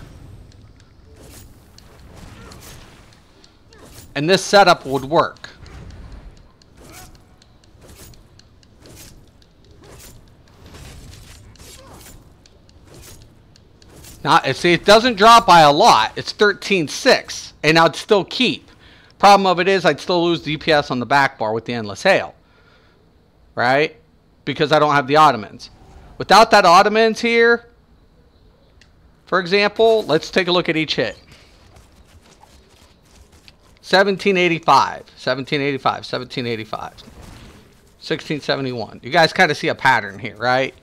and this setup would work. Now, see, it doesn't drop by a lot. It's 13.6, and I'd still keep. Problem of it is, I'd still lose DPS on the back bar with the Endless Hail, right? Because I don't have the Ottomans. Without that Ottomans here, for example, let's take a look at each hit. 1785, 1785, 1785, 1671. You guys kind of see a pattern here, right?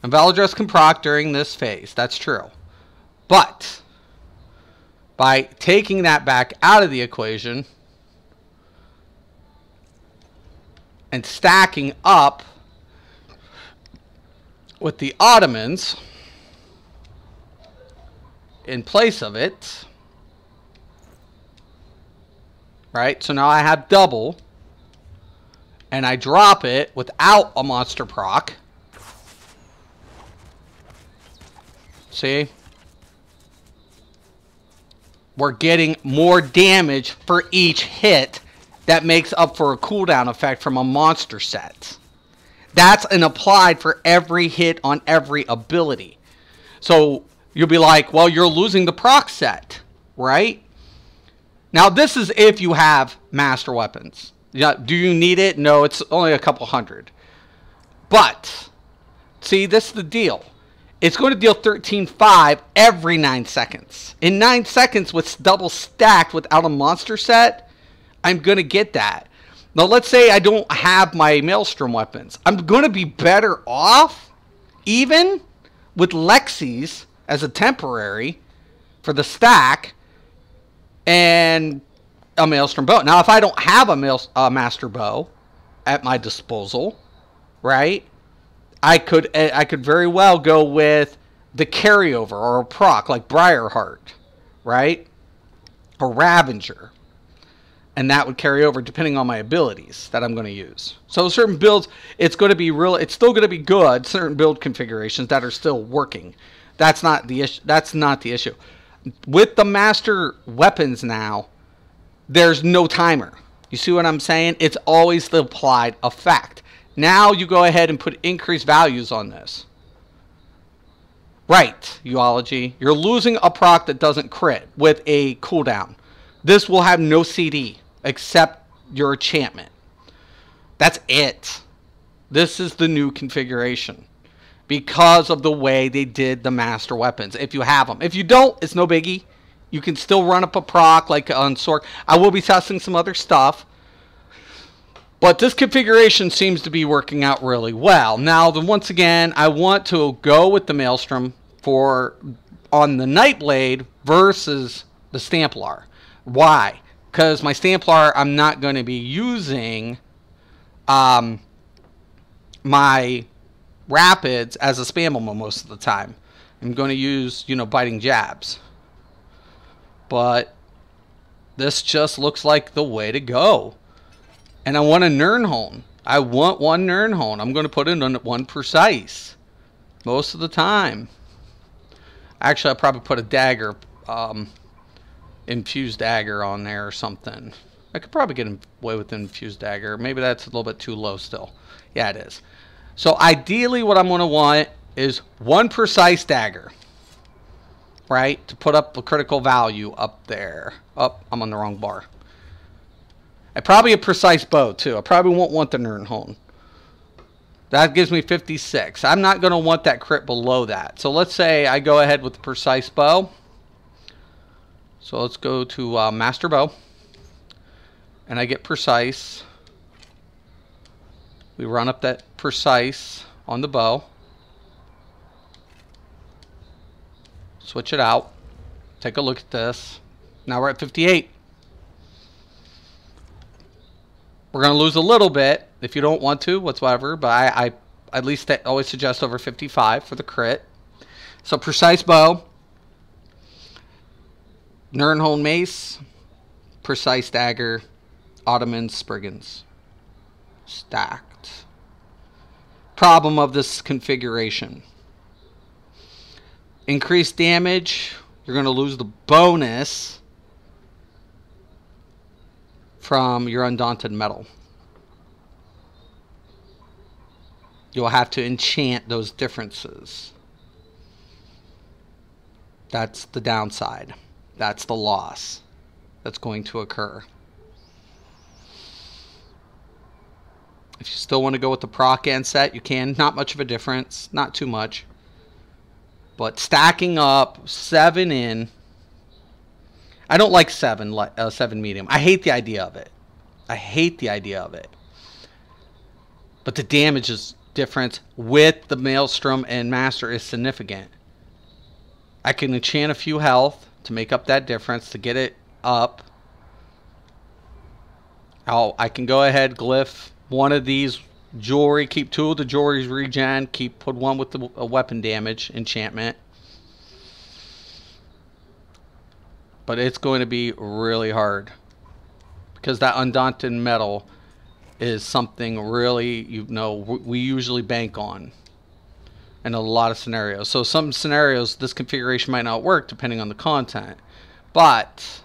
And Beladreth can proc during this phase. That's true. But by taking that back out of the equation and stacking up with the Ottomans in place of it, right? So now I have double, and I drop it without a monster proc. See? We're getting more damage for each hit that makes up for a cooldown effect from a monster set. That's an applied for every hit on every ability. So you'll be like, well, you're losing the proc set, right? Now, this is if you have master weapons. Yeah, do you need it? No, it's only a couple hundred. But, see, this is the deal. it's going to deal 13.5 every 9 seconds. In 9 seconds with double stacked without a monster set, I'm going to get that. Now, let's say I don't have my Maelstrom weapons. I'm going to be better off even with Lexi's as a temporary for the stack and a Maelstrom bow. Now, if I don't have a Master Bow at my disposal, right, I could very well go with the carryover or a proc like Briarheart, right, or Ravager, and that would carry over depending on my abilities that I'm going to use. So certain builds, it's going to be real. It's still going to be good. Certain build configurations that are still working. That's not the issue. That's not the issue. With the master weapons now, there's no timer. You see what I'm saying? It's always the applied effect. Now you go ahead and put increased values on this. Right, Eulogy. You're losing a proc that doesn't crit with a cooldown. This will have no CD except your enchantment. That's it. This is the new configuration because of the way they did the master weapons. If you have them. If you don't, it's no biggie. You can still run up a proc like on Sork. I will be testing some other stuff. But this configuration seems to be working out really well. Now, once again, I want to go with the Maelstrom on the Nightblade versus the Stamplar. Why? Because my Stamplar, I'm not going to be using my Rapids as a spammo most of the time. I'm going to use, biting jabs. But this just looks like the way to go. And I want a Nirnhone. I want one Nirnhone. I'm going to put in one precise most of the time. Actually, I'll probably put a dagger, infused dagger on there or something. I could probably get away with an infused dagger. Maybe that's a little bit too low still. Yeah, it is. So ideally what I'm going to want is one precise dagger. Right? To put up a critical value up there. Oh, I'm on the wrong bar. And probably a precise bow too. I probably won't want the Nirnhone. That gives me 56. I'm not going to want that crit below that. So let's say I go ahead with the precise bow. So let's go to Master Bow. And I get precise. We run up that precise on the bow. Switch it out. Take a look at this. Now we're at 58. We're going to lose a little bit if you don't want to whatsoever, but I at least always suggest over 55 for the crit. So precise bow, Nirnhone mace, precise dagger, Ottoman Spriggans. Stacked. Problem of this configuration. Increased damage, you're going to lose the bonus from your Undaunted Metal. You'll have to enchant those differences. That's the downside. That's the loss that's going to occur. If you still want to go with the proc and set, you can. Not much of a difference. Not too much. But stacking up 7 in. I don't like 7 medium. I hate the idea of it. I hate the idea of it. But the damage is difference with the Maelstrom and Master is significant. I can enchant a few health to make up that difference, to get it up. I can go ahead, glyph one of these jewelry, keep 2 of the jewelries regen, put 1 with the weapon damage, enchantment. But it's going to be really hard. Because that Undaunted Metal is something really, we usually bank on. In a lot of scenarios. So some scenarios, this configuration might not work depending on the content. But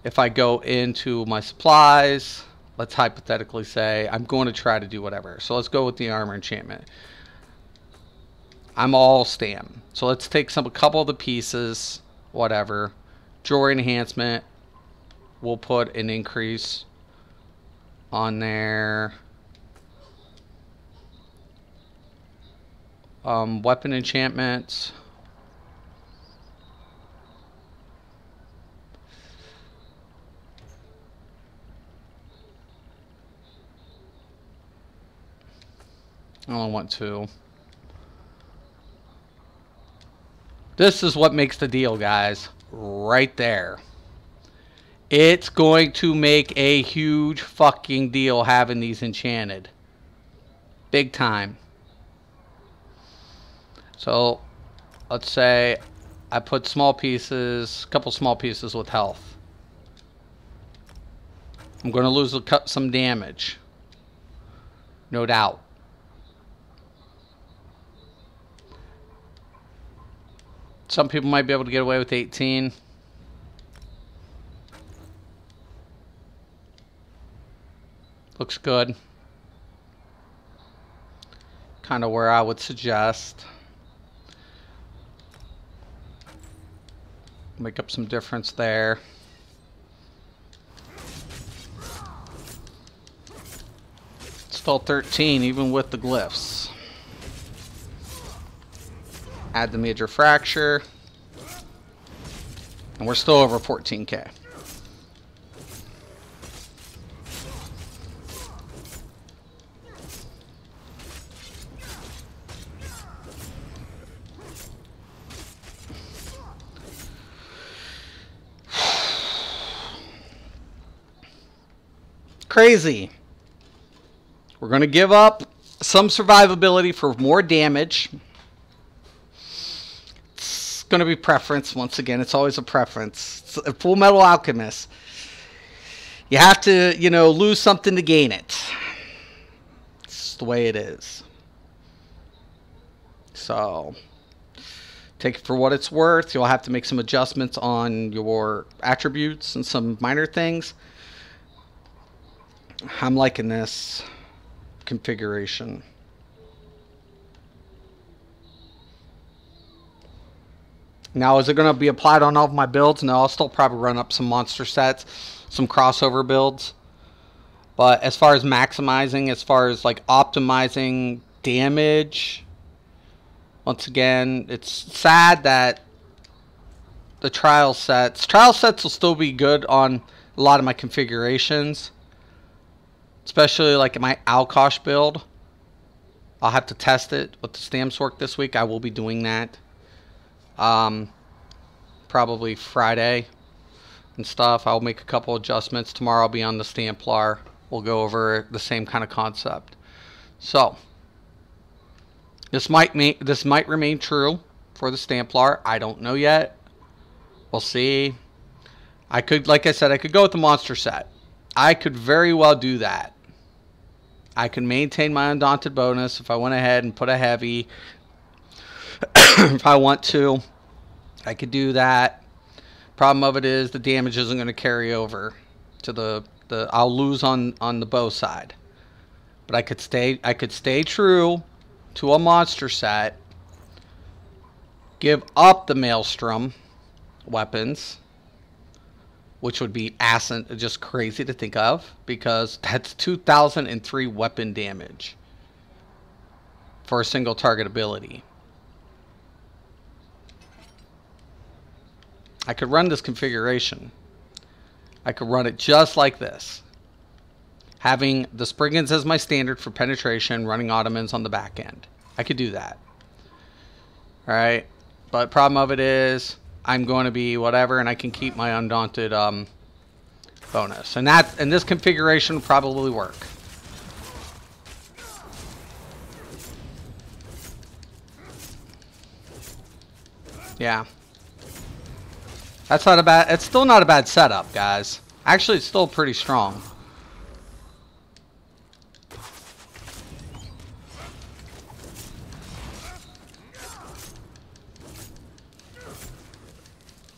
if I go into my supplies, let's hypothetically say I'm going to try to do whatever. So let's go with the armor enchantment. I'm all stam. So let's take a couple of the pieces, whatever. Jewelry enhancement. We'll put an increase on there. Weapon enchantments. I only want 2. This is what makes the deal, guys. Right there. It's going to make a huge fucking deal having these enchanted. Big time. So, let's say I put small pieces, a couple small pieces with health. I'm going to lose some damage. No doubt. Some people might be able to get away with 18. Looks good. Kind of where I would suggest. Make up some difference there. Still 13 even with the glyphs. Add the major fracture. And we're still over 14k. Crazy. We're going to give up some survivability for more damage. It's going to be preference. Once again, it's always a preference. It's a Full Metal Alchemist. You have to, you know, lose something to gain it. It's the way it is. So, take it for what it's worth. You'll have to make some adjustments on your attributes and some minor things. I'm liking this configuration. Now, is it going to be applied on all of my builds? No, I'll still probably run up some monster sets, some crossover builds. But as far as maximizing, as far as like optimizing damage, once again, it's sad that the trial sets will still be good on a lot of my configurations. Especially like in my Alkosh build. I'll have to test it with the stamps work this week. I will be doing that. Probably Friday and stuff. I'll make a couple adjustments. Tomorrow I'll be on the Stamplar. We'll go over the same kind of concept. So this might remain true for the Stamplar. I don't know yet. We'll see. I could, like I said, I could go with the monster set. I could very well do that. I can maintain my Undaunted bonus if I went ahead and put a heavy. If I want to, I could do that. Problem of it is the damage isn't going to carry over to the I'll lose on the bow side. But I could stay true to a monster set. Give up the Maelstrom weapons, which would be just crazy to think of, because that's 2003 weapon damage for a single target ability. I could run this configuration. I could run it just like this, having the Spriggans as my standard for penetration, running Ottomans on the back end. I could do that. Alright, but problem of it is I'm going to be whatever, and I can keep my Undaunted bonus. And this configuration will probably work. Yeah. That's not a bad, it's still not a bad setup, guys. Actually, it's still pretty strong.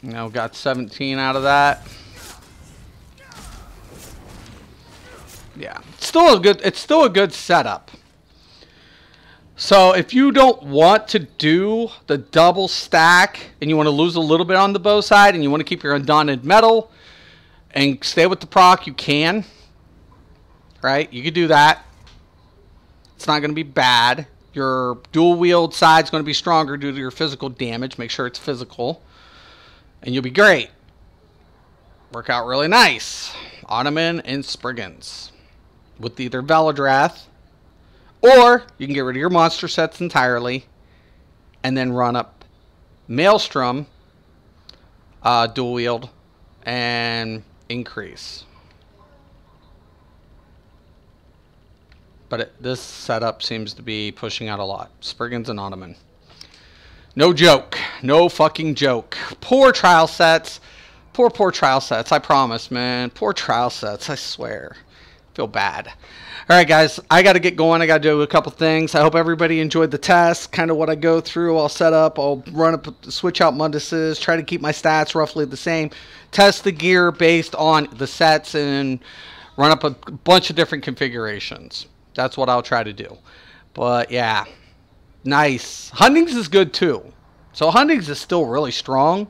You know, got 17 out of that. Yeah, it's still a good setup. So if you don't want to do the double stack and you want to lose a little bit on the bow side and you want to keep your Undaunted metal and stay with the proc, you can. Right? You could do that. It's not going to be bad. Your dual wield side is going to be stronger due to your physical damage. Make sure it's physical. And you'll be great. Work out really nice. Ottoman and Spriggans. With either Valadrath, or you can get rid of your monster sets entirely and then run up Maelstrom, dual wield, and increase. But this setup seems to be pushing out a lot. Spriggans and Ottoman. No joke. No fucking joke. Poor trial sets. Poor trial sets. I promise, man. Poor trial sets. I swear. Feel bad. All right, guys. I got to get going. I got to do a couple things. I hope everybody enjoyed the test. Kind of what I go through. I'll set up. I'll run up, switch out Munduses. Try to keep my stats roughly the same. Test the gear based on the sets and run up a bunch of different configurations. That's what I'll try to do. But, yeah. Nice. Huntings is good, too. So, Huntings is still really strong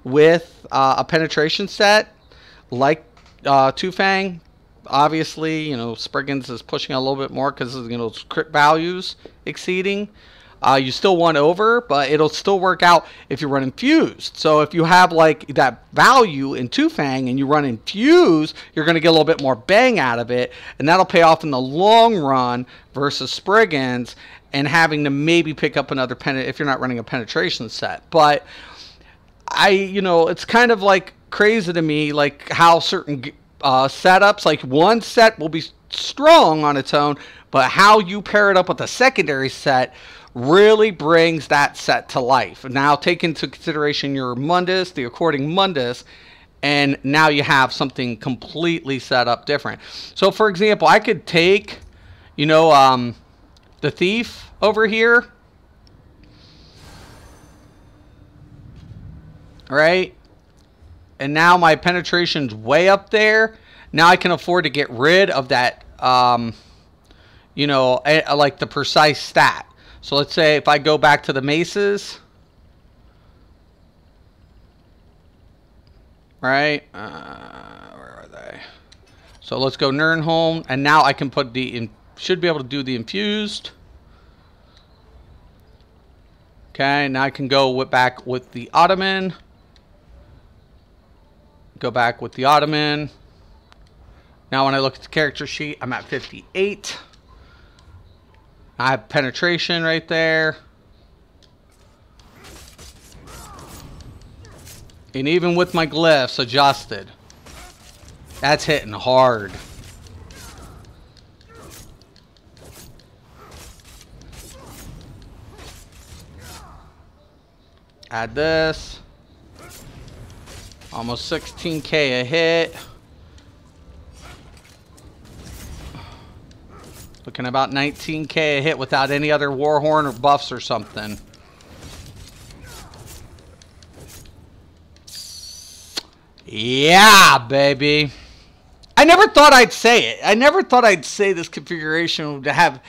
with a penetration set like Two-Fang. Obviously, you know, Spriggans is pushing a little bit more because of, you know, crit values exceeding. You still want over, but it'll still work out if you run infused. So if you have like that value in Two-Fang and you run infused, you're going to get a little bit more bang out of it, and that'll pay off in the long run versus Spriggans and having to maybe pick up another if you're not running a penetration set. But you know, it's kind of like crazy to me, like how certain setups, like one set will be strong on its own, but how you pair it up with a secondary set really brings that set to life. Now take into consideration your Mundus, the according Mundus, and now you have something completely set up different. So for example, I could take, you know, the Thief over here, right? And now my penetration's way up there. Now I can afford to get rid of that, you know, like the precise stat. So let's say if I go back to the maces, right? Where are they? So let's go Nirnholm, and now I can put should be able to do the infused. Okay, now I can go back with the Ottoman. Go back with the Ottoman. Now when I look at the character sheet, I'm at 58. I have penetration right there. And even with my glyphs adjusted, that's hitting hard. Add this. Almost 16k a hit. Looking about 19k a hit without any other Warhorn or buffs or something. Yeah, baby. I never thought I'd say it. I never thought I'd say this configuration would have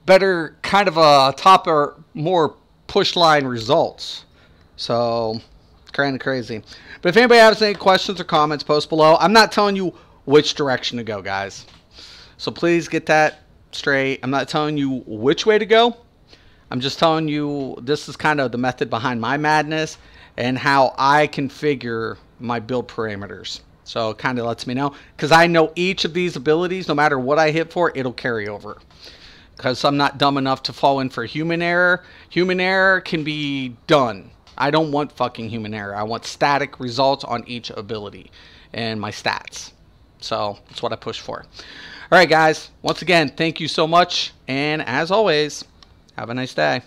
better kind of a top or more push line results. So, kind of crazy. But if anybody has any questions or comments, post below. I'm not telling you which direction to go, guys. So please get that straight. I'm not telling you which way to go. I'm just telling you this is kind of the method behind my madness and how I configure my build parameters. So it kind of lets me know, because I know each of these abilities, no matter what I hit for, it'll carry over. Because I'm not dumb enough to fall in for human error. Human error can be done. I don't want fucking human error. I want static results on each ability and my stats. So that's what I push for. All right, guys. Once again, thank you so much. And as always, have a nice day.